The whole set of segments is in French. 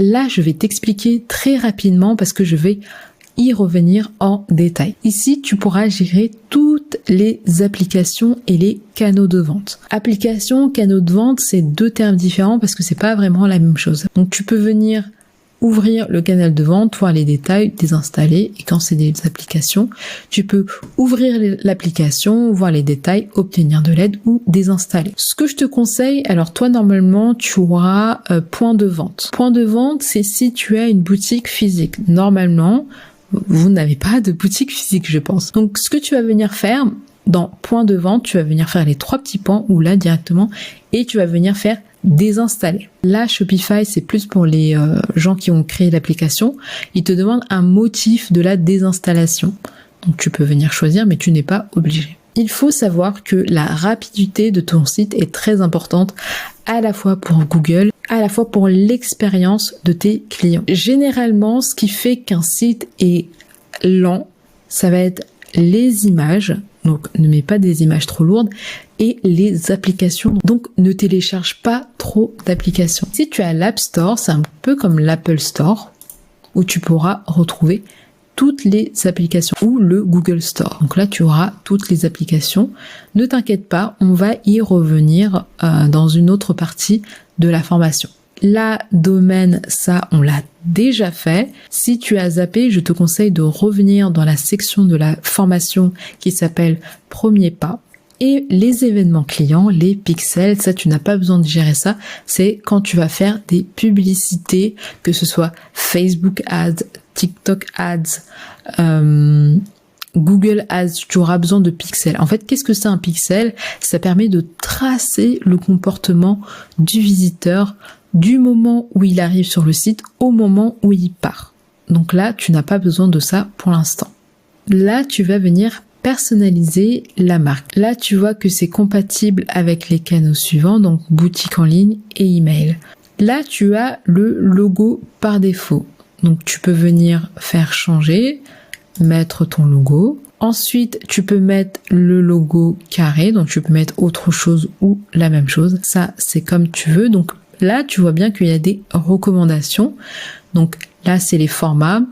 là, je vais t'expliquer très rapidement parce que je vais y revenir en détail. Ici, tu pourras gérer toutes les applications et les canaux de vente. Application, canaux de vente, c'est deux termes différents parce que c'est pas vraiment la même chose. Donc, tu peux venir ouvrir le canal de vente, voir les détails, désinstaller, et quand c'est des applications, tu peux ouvrir l'application, voir les détails, obtenir de l'aide ou désinstaller. Ce que je te conseille, alors toi normalement tu auras point de vente. Point de vente, c'est si tu as une boutique physique. Normalement, vous n'avez pas de boutique physique, je pense. Donc ce que tu vas venir faire dans point de vente, tu vas venir faire les 3 petits points ou là directement et tu vas venir faire désinstaller. Là, Shopify, c'est plus pour les gens qui ont créé l'application. Ils te demandent un motif de la désinstallation. Donc, tu peux venir choisir, mais tu n'es pas obligé. Il faut savoir que la rapidité de ton site est très importante, à la fois pour Google, à la fois pour l'expérience de tes clients. Généralement, ce qui fait qu'un site est lent, ça va être les images. Donc, ne mets pas des images trop lourdes et les applications. Donc, ne télécharge pas trop d'applications. Si tu as l'App Store, c'est un peu comme l'Apple Store où tu pourras retrouver toutes les applications ou le Google Store. Donc là, tu auras toutes les applications. Ne t'inquiète pas, on va y revenir dans une autre partie de la formation. La domaine, ça, on l'a déjà fait. Si tu as zappé, je te conseille de revenir dans la section de la formation qui s'appelle Premier pas. Et les événements clients, les pixels, ça, tu n'as pas besoin de gérer ça. C'est quand tu vas faire des publicités, que ce soit Facebook Ads, TikTok Ads, Google Ads, tu auras besoin de pixels. En fait, qu'est-ce que c'est un pixel? Ça permet de tracer le comportement du visiteur du moment où il arrive sur le site au moment où il part. Donc là, tu n'as pas besoin de ça pour l'instant. Là, tu vas venir personnaliser la marque. Là, tu vois que c'est compatible avec les canaux suivants, donc boutique en ligne et email. Là, tu as le logo par défaut. Donc, tu peux venir faire changer, mettre ton logo. Ensuite, tu peux mettre le logo carré, donc tu peux mettre autre chose ou la même chose. Ça, c'est comme tu veux. Donc là, tu vois bien qu'il y a des recommandations. Donc là, c'est les formats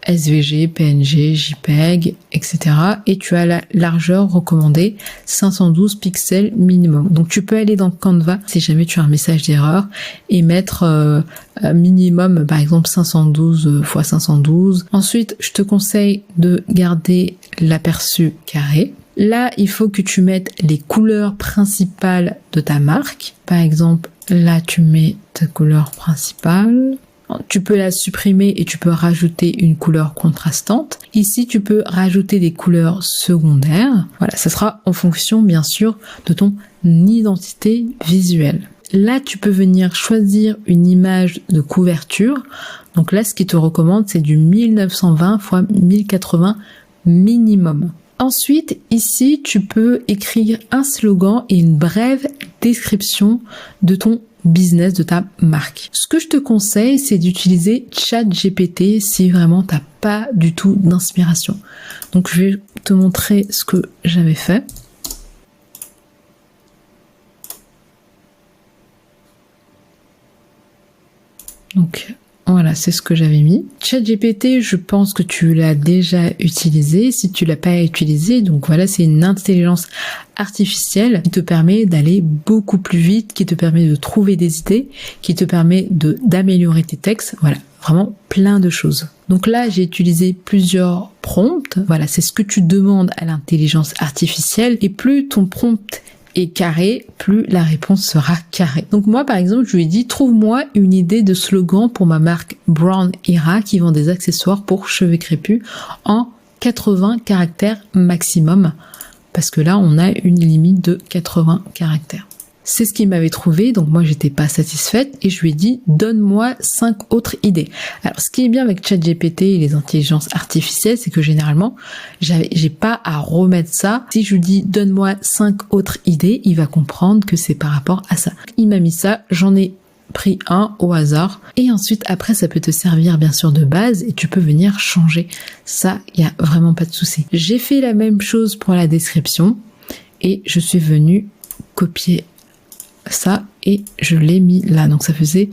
SVG, PNG, JPEG, etc. Et tu as la largeur recommandée 512 pixels minimum. Donc tu peux aller dans Canva si jamais tu as un message d'erreur et mettre minimum par exemple 512 x 512. Ensuite, je te conseille de garder l'aperçu carré. Là, il faut que tu mettes les couleurs principales de ta marque. Par exemple, là, tu mets ta couleur principale. Tu peux la supprimer et tu peux rajouter une couleur contrastante. Ici, tu peux rajouter des couleurs secondaires. Voilà, ça sera en fonction, bien sûr, de ton identité visuelle. Là, tu peux venir choisir une image de couverture. Donc là, ce qu'il te recommande, c'est du 1920 x 1080 minimum. Ensuite, ici, tu peux écrire un slogan et une brève description de ton business, de ta marque. Ce que je te conseille, c'est d'utiliser ChatGPT si vraiment t'as pas du tout d'inspiration. Donc, je vais te montrer ce que j'avais fait. Donc, voilà, c'est ce que j'avais mis. ChatGPT, je pense que tu l'as déjà utilisé. Si tu l'as pas utilisé, donc voilà, c'est une intelligence artificielle qui te permet d'aller beaucoup plus vite, qui te permet de trouver des idées, qui te permet d'améliorer tes textes. Voilà, vraiment plein de choses. Donc là, j'ai utilisé plusieurs prompts. Voilà, c'est ce que tu demandes à l'intelligence artificielle. Et plus ton prompt est carré, plus la réponse sera carrée. Donc moi, par exemple, je lui ai dit, trouve-moi une idée de slogan pour ma marque Brown Era qui vend des accessoires pour cheveux crépus en 80 caractères maximum. Parce que là, on a une limite de 80 caractères. C'est ce qu'il m'avait trouvé, donc moi j'étais pas satisfaite et je lui ai dit donne-moi 5 autres idées. Alors ce qui est bien avec ChatGPT et les intelligences artificielles, c'est que généralement j'ai pas à remettre ça. Si je lui dis donne-moi 5 autres idées, il va comprendre que c'est par rapport à ça. Il m'a mis ça, j'en ai pris un au hasard et ensuite après ça peut te servir bien sûr de base et tu peux venir changer. Ça, il y a vraiment pas de souci. J'ai fait la même chose pour la description et je suis venue copier ça et je l'ai mis là. Donc ça faisait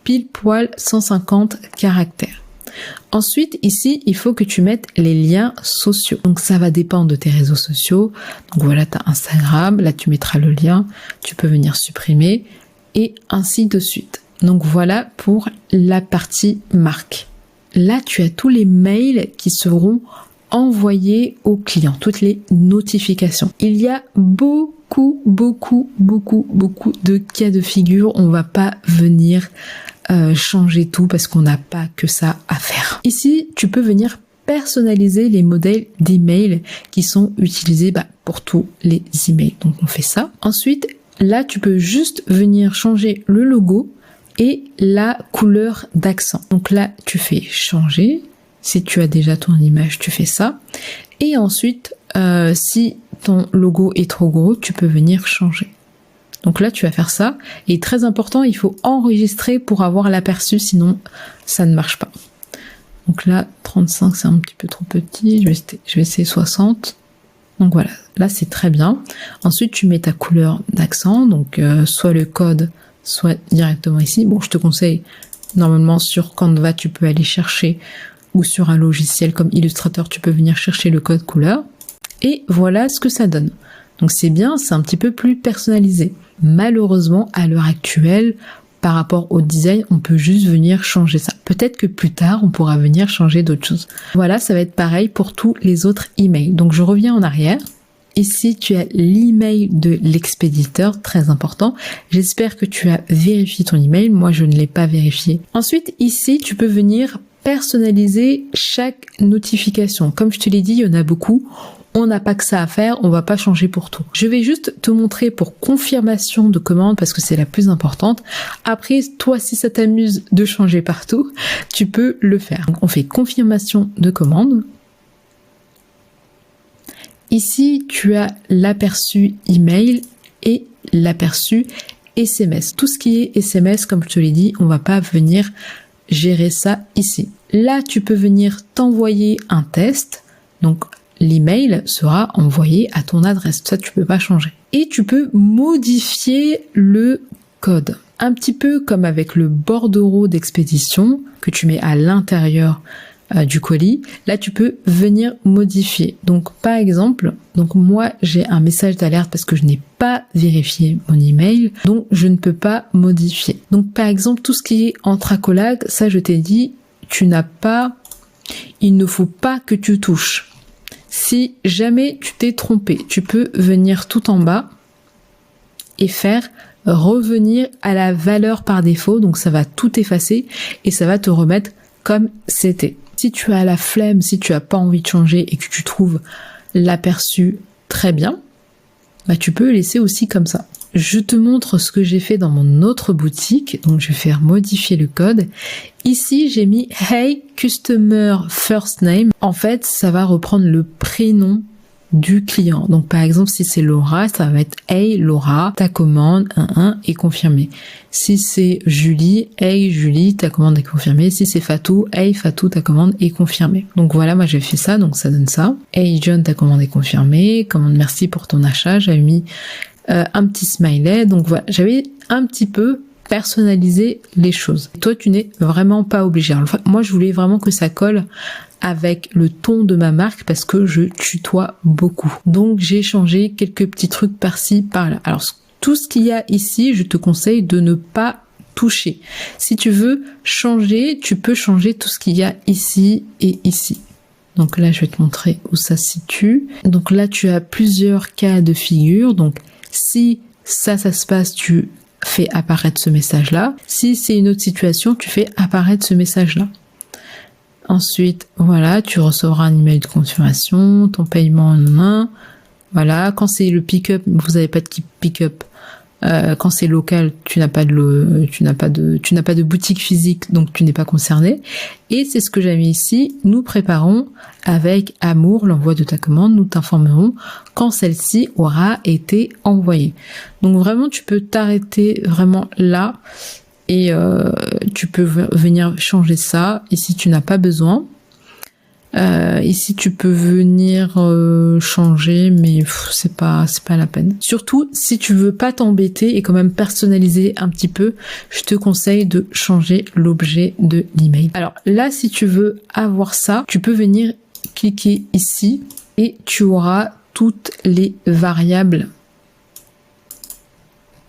pile poil 150 caractères. Ensuite, ici, il faut que tu mettes les liens sociaux. Donc, ça va dépendre de tes réseaux sociaux. Donc, voilà, tu as Instagram. Là, tu mettras le lien. Tu peux venir supprimer et ainsi de suite. Donc, voilà pour la partie marque. Là, tu as tous les mails qui seront envoyés aux clients, toutes les notifications. Il y a beaucoup de cas de figure. On va pas venir changer tout parce qu'on n'a pas que ça à faire. Ici, tu peux venir personnaliser les modèles d'email qui sont utilisés pour tous les emails. Donc, on fait ça. Ensuite, là, tu peux juste venir changer le logo et la couleur d'accent. Donc là, tu fais changer. Si tu as déjà ton image, tu fais ça. Et ensuite, si ton logo est trop gros, tu peux venir changer. Donc là, tu vas faire ça. Et très important, il faut enregistrer pour avoir l'aperçu, sinon ça ne marche pas. Donc là, 35, c'est un petit peu trop petit. Je vais essayer 60. Donc voilà, là c'est très bien. Ensuite, tu mets ta couleur d'accent, donc soit le code, soit directement ici. Bon, je te conseille, normalement sur Canva, tu peux aller chercher, ou sur un logiciel comme Illustrator, tu peux venir chercher le code couleur. Et voilà ce que ça donne. Donc c'est bien, c'est un petit peu plus personnalisé. Malheureusement, à l'heure actuelle, par rapport au design, on peut juste venir changer ça. Peut-être que plus tard, on pourra venir changer d'autres choses. Voilà, ça va être pareil pour tous les autres emails. Donc je reviens en arrière. Ici, tu as l'email de l'expéditeur, très important. J'espère que tu as vérifié ton email. Moi, je ne l'ai pas vérifié. Ensuite, ici, tu peux venir personnaliser chaque notification. Comme je te l'ai dit, il y en a beaucoup. On n'a pas que ça à faire, on va pas changer pour tout. Je vais juste te montrer pour confirmation de commande parce que c'est la plus importante. Après, toi, si ça t'amuse de changer partout, tu peux le faire. Donc, on fait confirmation de commande. Ici, tu as l'aperçu email et l'aperçu SMS. Tout ce qui est SMS, comme je te l'ai dit, on va pas venir gérer ça ici. Là, tu peux venir t'envoyer un test. Donc, l'email sera envoyé à ton adresse. Ça, tu peux pas changer. Et tu peux modifier le code. Un petit peu comme avec le bordereau d'expédition que tu mets à l'intérieur du colis. Là, tu peux venir modifier. Donc, par exemple, moi, j'ai un message d'alerte parce que je n'ai pas vérifié mon email. Donc, je ne peux pas modifier. Donc, par exemple, tout ce qui est entracolag, ça, je t'ai dit, il ne faut pas que tu touches. Si jamais tu t'es trompé, tu peux venir tout en bas et faire revenir à la valeur par défaut. Donc ça va tout effacer et ça va te remettre comme c'était. Si tu as la flemme, si tu as pas envie de changer et que tu trouves l'aperçu très bien, tu peux laisser aussi comme ça. Je te montre ce que j'ai fait dans mon autre boutique. Donc, je vais faire modifier le code. Ici, j'ai mis Hey Customer First Name. En fait, ça va reprendre le prénom du client. Donc, par exemple, si c'est Laura, ça va être Hey Laura, ta commande, est confirmée. Si c'est Julie, Hey Julie, ta commande est confirmée. Si c'est Fatou, Hey Fatou, ta commande est confirmée. Donc voilà, moi j'ai fait ça, donc ça donne ça. Hey John, ta commande est confirmée. Commande, merci pour ton achat. J'avais mis un petit smiley. Donc voilà, j'avais un petit peu personnalisé les choses. Toi, tu n'es vraiment pas obligé. Alors, moi, je voulais vraiment que ça colle avec le ton de ma marque parce que je tutoie beaucoup. Donc, j'ai changé quelques petits trucs par-ci, par-là. Alors, tout ce qu'il y a ici, je te conseille de ne pas toucher. Si tu veux changer, tu peux changer tout ce qu'il y a ici et ici. Donc là, je vais te montrer où ça se situe. Donc là, tu as plusieurs cas de figure. Donc, si ça se passe, tu fais apparaître ce message-là. Si c'est une autre situation, tu fais apparaître ce message-là. Ensuite, voilà, tu recevras un email de confirmation, ton paiement en main. Voilà, quand c'est le pick-up, vous n'avez pas de pick-up. Quand c'est local, tu n'as pas de boutique physique, donc tu n'es pas concerné. Et c'est ce que j'ai mis ici. Nous préparons avec amour l'envoi de ta commande. Nous t'informerons quand celle-ci aura été envoyée. Donc vraiment, tu peux t'arrêter vraiment là et tu peux venir changer ça. Ici, tu n'as pas besoin. Ici, tu peux venir changer, mais c'est pas la peine. Surtout, si tu veux pas t'embêter et quand même personnaliser un petit peu, je te conseille de changer l'objet de l'email. Alors là, si tu veux avoir ça, tu peux venir cliquer ici et tu auras toutes les variables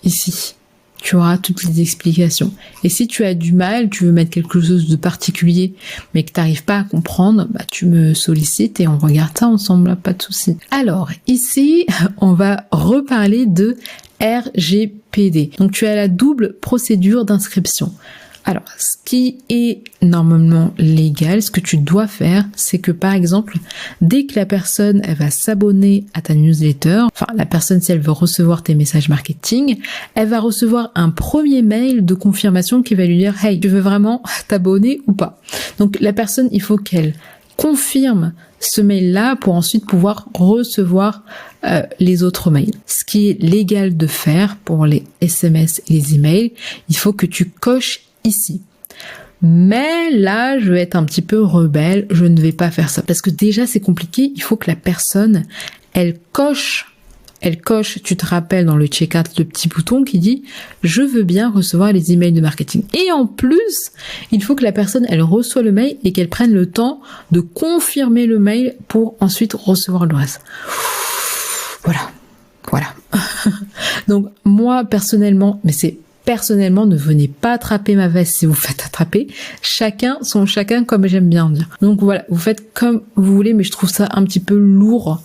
ici. Tu auras toutes les explications. Et si tu as du mal, tu veux mettre quelque chose de particulier, mais que tu n'arrives pas à comprendre, bah, tu me sollicites et on regarde ça ensemble, pas de souci. Alors, ici, on va reparler de RGPD. Donc, tu as la double procédure d'inscription. Alors, ce qui est normalement légal, ce que tu dois faire, c'est que par exemple, dès que la personne elle va s'abonner à ta newsletter, enfin la personne si elle veut recevoir tes messages marketing, elle va recevoir un premier mail de confirmation qui va lui dire « Hey, tu veux vraiment t'abonner ou pas ?» Donc la personne, il faut qu'elle confirme ce mail-là pour ensuite pouvoir recevoir les autres mails. Ce qui est légal de faire pour les SMS et les emails, il faut que tu coches ici. Mais là, je vais être un petit peu rebelle, je ne vais pas faire ça. Parce que déjà, c'est compliqué, il faut que la personne, elle coche, tu te rappelles dans le check-out, le petit bouton qui dit « Je veux bien recevoir les emails de marketing ». Et en plus, il faut que la personne, elle reçoit le mail et qu'elle prenne le temps de confirmer le mail pour ensuite recevoir le reste. Voilà. Donc, moi, personnellement, ne venez pas attraper ma veste si vous faites attraper. Chacun comme j'aime bien dire. Donc voilà, vous faites comme vous voulez, mais je trouve ça un petit peu lourd,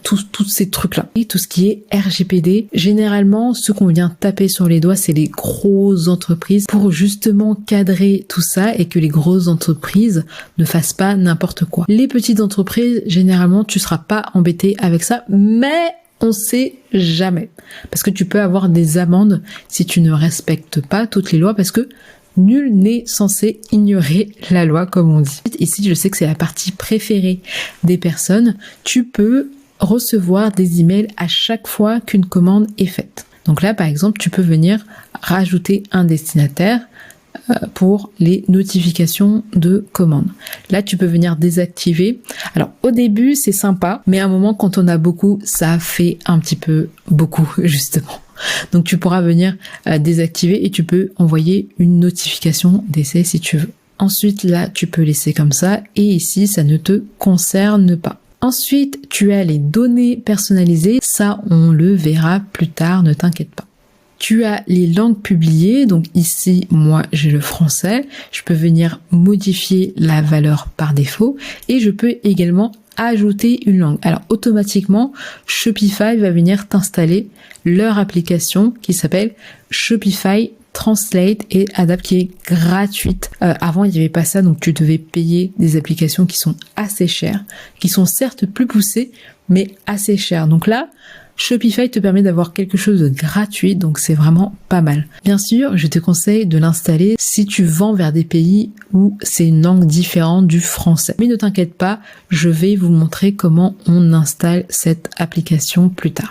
tous ces trucs-là. Et tout ce qui est RGPD, généralement, ce qu'on vient taper sur les doigts, c'est les grosses entreprises pour justement cadrer tout ça et que les grosses entreprises ne fassent pas n'importe quoi. Les petites entreprises, généralement, tu seras pas embêté avec ça, mais on sait jamais. Parce que tu peux avoir des amendes si tu ne respectes pas toutes les lois parce que nul n'est censé ignorer la loi, comme on dit. Ici, je sais que c'est la partie préférée des personnes. Tu peux recevoir des emails à chaque fois qu'une commande est faite. Donc là, par exemple, tu peux venir rajouter un destinataire pour les notifications de commandes. Là, tu peux venir désactiver. Alors, au début, c'est sympa, mais à un moment, quand on a beaucoup, ça fait un petit peu beaucoup, justement. Donc, tu pourras venir désactiver et tu peux envoyer une notification d'essai si tu veux. Ensuite, là, tu peux laisser comme ça et ici, ça ne te concerne pas. Ensuite, tu as les données personnalisées. Ça, on le verra plus tard, ne t'inquiète pas. Tu as les langues publiées, donc ici, moi, j'ai le français. Je peux venir modifier la valeur par défaut et je peux également ajouter une langue. Alors, automatiquement, Shopify va venir t'installer leur application qui s'appelle Shopify Translate et Adapt qui est gratuite. Avant, il n'y avait pas ça, donc tu devais payer des applications qui sont assez chères, qui sont certes plus poussées, mais assez chères. Donc là, Shopify te permet d'avoir quelque chose de gratuit, donc c'est vraiment pas mal. Bien sûr, je te conseille de l'installer si tu vends vers des pays où c'est une langue différente du français. Mais ne t'inquiète pas, je vais vous montrer comment on installe cette application plus tard.